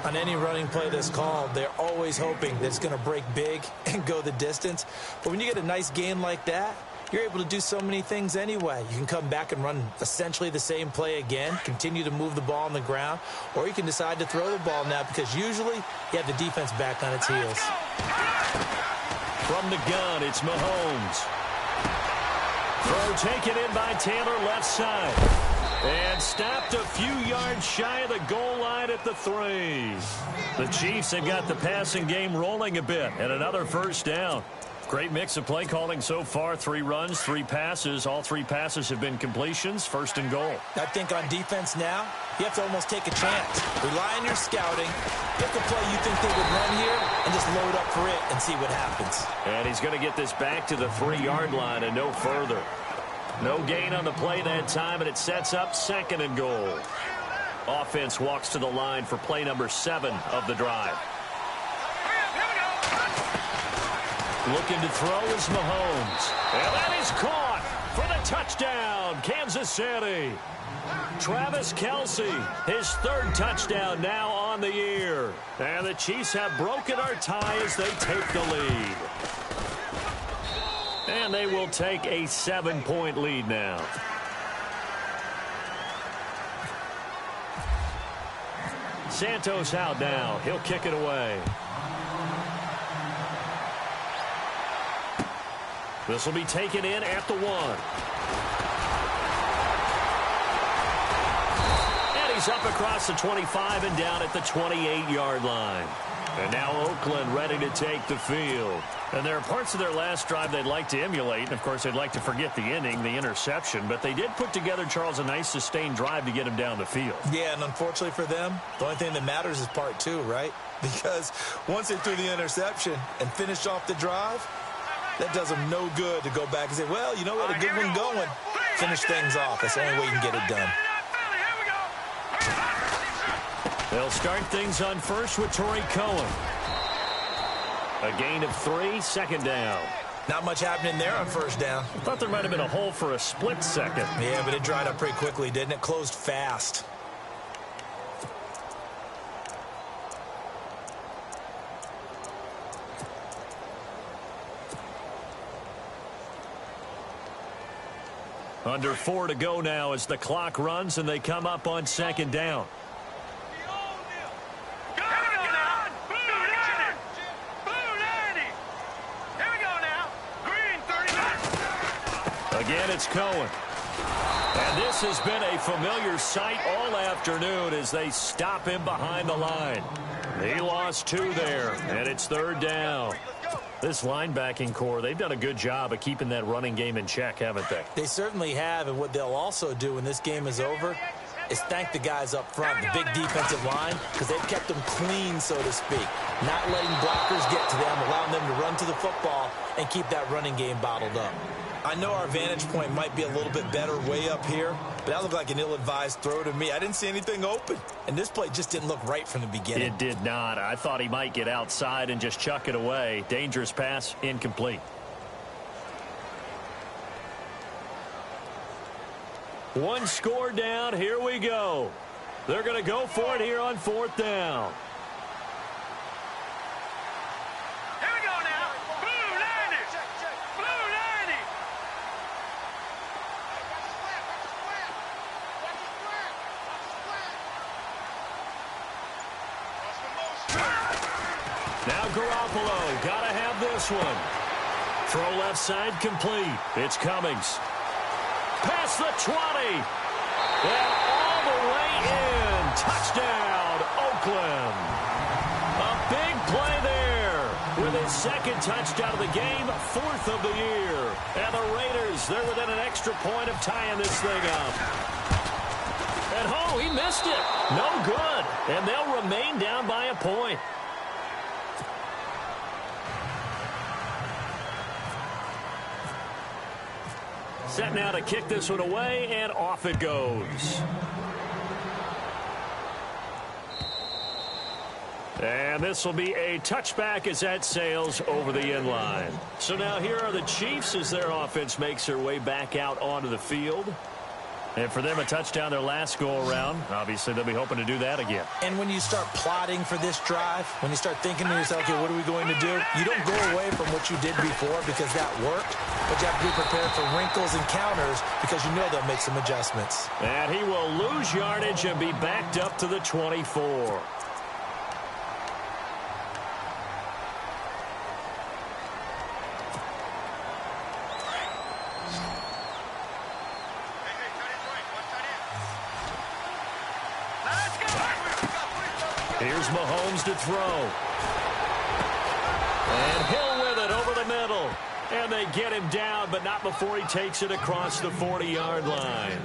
On any running play that's called, they're always hoping that it's going to break big and go the distance. But when you get a nice game like that, you're able to do so many things anyway. You can come back and run essentially the same play again, continue to move the ball on the ground, or you can decide to throw the ball now, because usually you have the defense back on its heels. From the gun, it's Mahomes. Throw taken in by Taylor, left side. And stopped a few yards shy of the goal line at the 3. The Chiefs have got the passing game rolling a bit, and another first down. Great mix of play calling so far. 3 runs, 3 passes. All 3 passes have been completions. 1st and goal. I think on defense now, you have to almost take a chance. Rely on your scouting. Pick a play you think they would run here, and just load up for it and see what happens. And he's going to get this back to the 3-yard line and no further. No gain on the play that time, and it sets up 2nd and goal. Offense walks to the line for play number 7 of the drive. Looking to throw is Mahomes. And that is caught for the touchdown, Kansas City. Travis Kelce, his 3rd touchdown now on the year. And the Chiefs have broken our tie as they take the lead. And they will take a 7-point lead now. Santos out now. He'll kick it away. This will be taken in at the 1. And he's up across the 25 and down at the 28-yard line. And now Oakland ready to take the field. And there are parts of their last drive they'd like to emulate. And, of course, they'd like to forget the inning, the interception. But they did put together, Charles, a nice sustained drive to get him down the field. Yeah, and unfortunately for them, the only thing that matters is part 2, right? Because once they threw the interception and finished off the drive, that does them no good to go back and say, well, you know what, a good one going. Finish things off. That's the only way you can get it done. They'll start things on first with Torrey Cohen. A gain of 3, 2nd down. Not much happening there on first down. I thought there might have been a hole for a split second. Yeah, but it dried up pretty quickly, didn't it? Closed fast. Under 4 to go now as the clock runs and they come up on second down. Again, it's Cohen. And this has been a familiar sight all afternoon as they stop him behind the line. He lost 2 there, and it's third down. This linebacking core, they've done a good job of keeping that running game in check, haven't they? They certainly have, and what they'll also do when this game is over is thank the guys up front, the big defensive line, because they've kept them clean, so to speak. Not letting blockers get to them, allowing them to run to the football and keep that running game bottled up. I know our vantage point might be a little bit better way up here, but that looked like an ill-advised throw to me. I didn't see anything open, and this play just didn't look right from the beginning. It did not. I thought he might get outside and just chuck it away. Dangerous pass, incomplete. One score down. Here we go. They're going to go for it here on fourth down. Now Garoppolo, gotta have this one. Throw left side complete. It's Cummings. Past the 20. And all the way in. Touchdown, Oakland. A big play there. With his second touchdown of the game, 4th of the year. And the Raiders, they're within an extra point of tying this thing up. And he missed it. No good. And they'll remain down by a point. Set now to kick this one away, and off it goes. And this will be a touchback as that sails over the end line. So now here are the Chiefs as their offense makes their way back out onto the field. And for them, a touchdown their last go-around. Obviously, they'll be hoping to do that again. And when you start plotting for this drive, when you start thinking to yourself, okay, what are we going to do? You don't go away from what you did before because that worked, but you have to be prepared for wrinkles and counters because you know they'll make some adjustments. And he will lose yardage and be backed up to the 24. Here's Mahomes to throw. And Hill with it over the middle. And they get him down, but not before he takes it across the 40-yard line.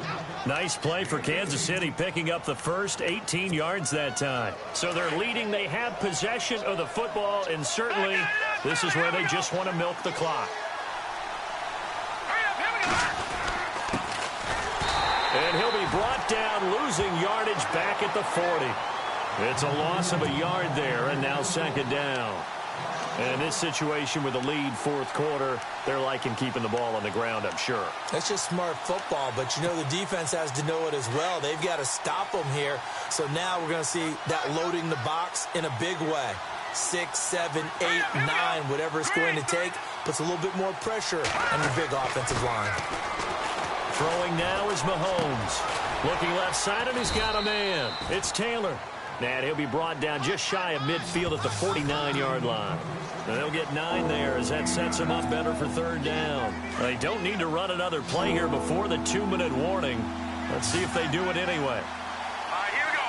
Nice play for Kansas City, picking up the first 18 yards that time. So they're leading. They have possession of the football, and certainly this is where they just want to milk the clock. And he'll be brought down, losing yardage back at the 40. It's a loss of a yard there, and now second down. And in this situation with the lead fourth quarter, they're liking keeping the ball on the ground, I'm sure. That's just smart football, but you know the defense has to know it as well. They've got to stop them here. So now we're going to see that loading the box in a big way. 6, 7, 8, 9, whatever it's going to take, puts a little bit more pressure on your big offensive line. Throwing now is Mahomes. Looking left side, and he's got a man. It's Taylor. And he'll be brought down just shy of midfield at the 49-yard line. And they'll get 9 there as that sets them up better for third down. They don't need to run another play here before the 2-minute warning. Let's see if they do it anyway. All right, here we go.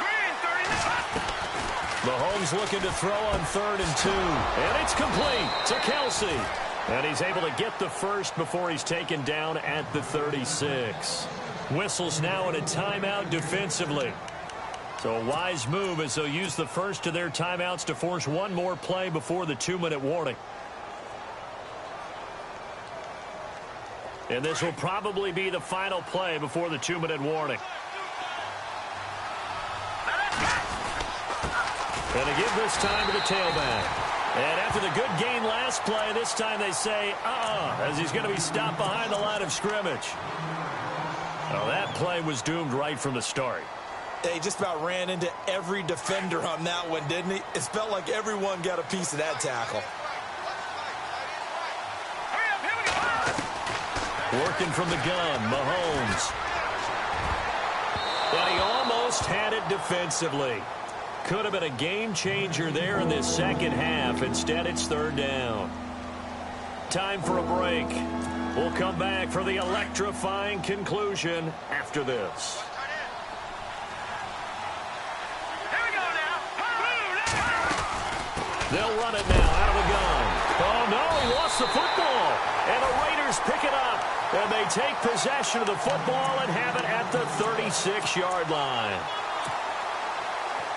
Green, 30. Mahomes looking to throw on 3rd and 2. And it's complete to Kelsey. And he's able to get the first before he's taken down at the 36. Whistles now in a timeout defensively. So a wise move as they'll use the first of their timeouts to force one more play before the 2-minute warning. And this will probably be the final play before the 2-minute warning. And to give this time to the tailback. And after the good gain last play, this time they say, as he's going to be stopped behind the line of scrimmage. Well, that play was doomed right from the start. He just about ran into every defender on that one, didn't he? It felt like everyone got a piece of that tackle. Working from the gun, Mahomes. But he almost had it defensively. Could have been a game changer there in this second half. Instead, it's third down. Time for a break. We'll come back for the electrifying conclusion after this. They'll run it now out of the gun. Oh, no, he lost the football. And the Raiders pick it up. And they take possession of the football and have it at the 36-yard line.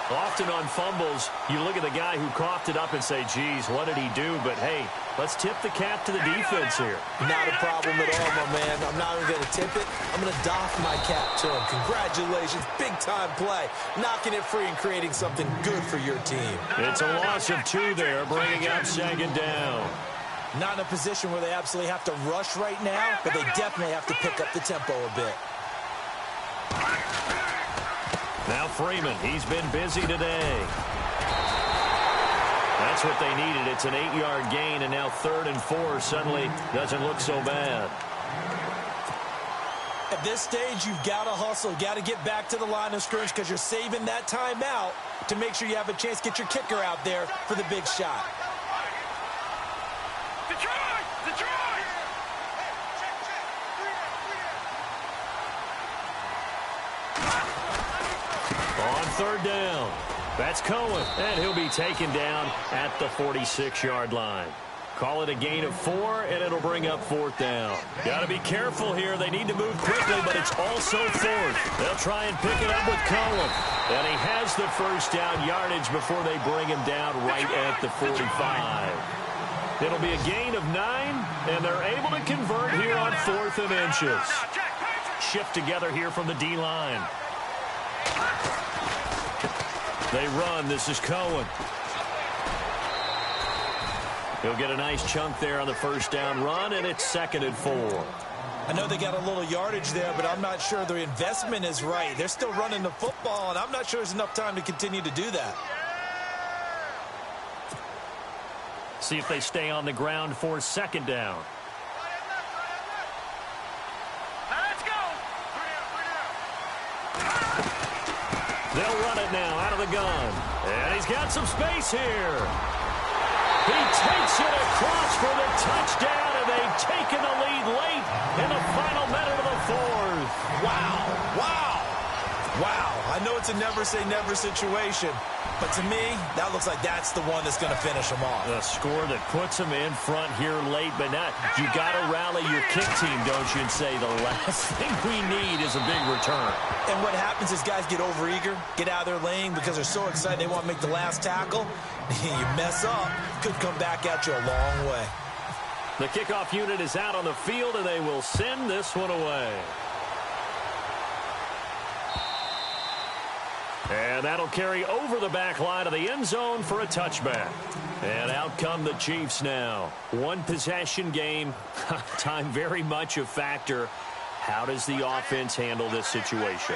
Often on fumbles, you look at the guy who coughed it up and say, geez, what did he do? But, hey, let's tip the cap to the defense here. Not a problem at all, my man. I'm not even going to tip it. I'm going to doff my cap to him. Congratulations. Big-time play. Knocking it free and creating something good for your team. It's a loss of 2 there, bringing up second down. Not in a position where they absolutely have to rush right now, but they definitely have to pick up the tempo a bit. Now Freeman, he's been busy today. That's what they needed. It's an 8-yard gain, and now 3rd and 4 suddenly doesn't look so bad. At this stage, you've got to hustle. You've got to get back to the line of scrimmage because you're saving that timeout to make sure you have a chance to get your kicker out there for the big shot. On third down, that's Cohen, and he'll be taken down at the 46-yard line. Call it a gain of 4, and it'll bring up 4th down. Got to be careful here. They need to move quickly, but it's also 4th. They'll try and pick it up with Cohen. And he has the first down yardage before they bring him down right at the 45. It'll be a gain of 9, and they're able to convert here on 4th and inches. Shift together here from the D-line. They run. This is Cohen. He'll get a nice chunk there on the first down run, and it's 2nd and 4. I know they got a little yardage there, but I'm not sure their investment is right. They're still running the football, and I'm not sure there's enough time to continue to do that. See if they stay on the ground for 2nd down. They'll run it now out of the gun. And he's got some space here. He takes it across for the touchdown, and they've taken the lead late in the final minute of the 4th. Wow. Wow. Wow. I know it's a never-say-never situation, but to me, that looks like that's the one that's going to finish them off. A score that puts them in front here late, but not. You got to rally your kick team, don't you, and say the last thing we need is a big return. And what happens is guys get overeager, get out of their lane because they're so excited they want to make the last tackle. You mess up, could come back at you a long way. The kickoff unit is out on the field, and they will send this one away. And that'll carry over the back line of the end zone for a touchback. And out come the Chiefs now. One possession game. Time very much a factor. How does the offense handle this situation?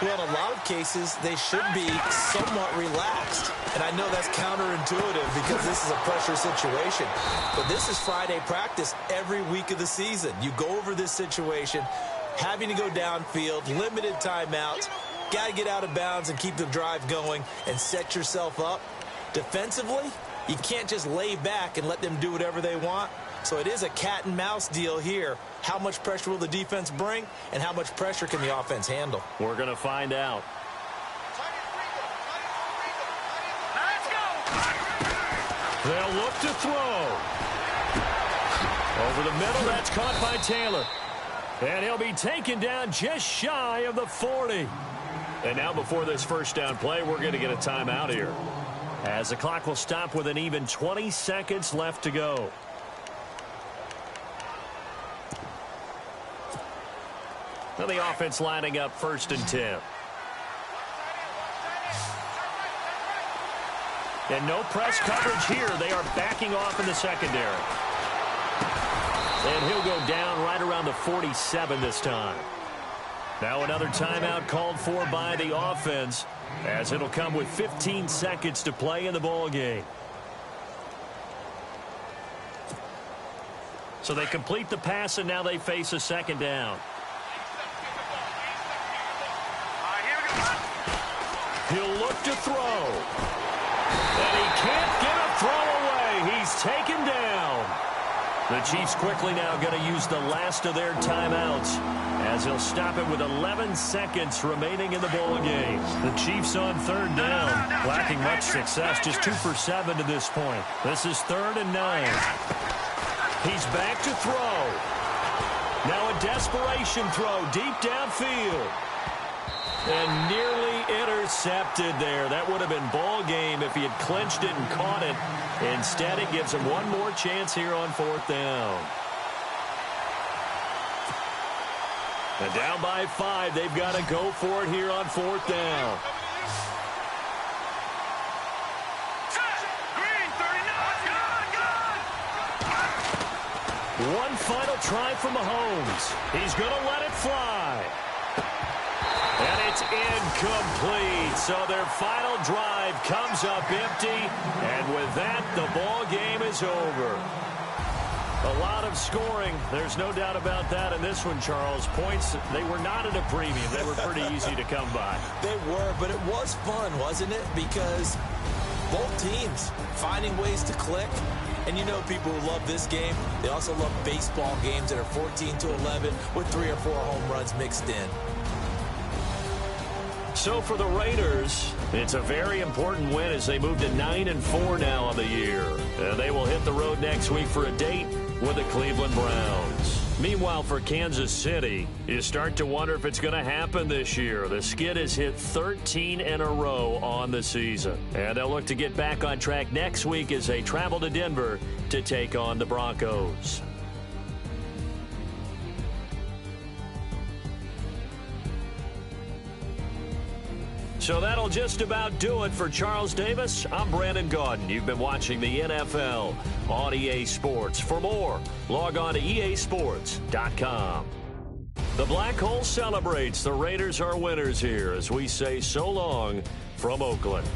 Well, in a lot of cases, they should be somewhat relaxed. And I know that's counterintuitive because this is a pressure situation. But this is Friday practice every week of the season. You go over this situation, having to go downfield, limited timeouts. Got to get out of bounds and keep the drive going and set yourself up. Defensively, you can't just lay back and let them do whatever they want. So it is a cat and mouse deal here. How much pressure will the defense bring, and how much pressure can the offense handle? We're going to find out. They'll look to throw. Over the middle, that's caught by Taylor. And he'll be taken down just shy of the 40. And now before this first down play, we're going to get a timeout here, as the clock will stop with an even 20 seconds left to go. Now the offense lining up 1st and 10. And no press coverage here. They are backing off in the secondary. And he'll go down right around the 47 this time. Now another timeout called for by the offense, as it'll come with 15 seconds to play in the ball game. So they complete the pass, and now they face a second down. He'll look to throw. And he can't get a throw away. He's taken down. The Chiefs quickly now going to use the last of their timeouts, as he'll stop it with 11 seconds remaining in the ball game. The Chiefs on third down, lacking much success, just 2 for 7 to this point. This is 3rd and 9. He's back to throw. Now a desperation throw deep downfield. And nearly intercepted there. That would have been ball game if he had clinched it and caught it. Instead, it gives him one more chance here on 4th down. And down by 5, they've got to go for it here on 4th down. One final try from Mahomes. He's going to let it fly. And it's incomplete. So their final drive comes up empty. And with that, the ball game is over. A lot of scoring. There's no doubt about that in this one, Charles. Points, they were not at a premium. They were pretty easy to come by. They were, but it was fun, wasn't it? Because both teams finding ways to click. And you know people who love this game, they also love baseball games that are 14-11 with 3 or 4 home runs mixed in. So for the Raiders, it's a very important win as they move to 9-4 now on the year. And they will hit the road next week for a date with the Cleveland Browns. Meanwhile, for Kansas City, you start to wonder if it's going to happen this year. The skid has hit 13 in a row on the season. And they'll look to get back on track next week as they travel to Denver to take on the Broncos. So that'll just about do it for Charles Davis. I'm Brandon Gaudin. You've been watching the NFL on EA Sports. For more, log on to easports.com. The Black Hole celebrates. The Raiders are winners here as we say so long from Oakland.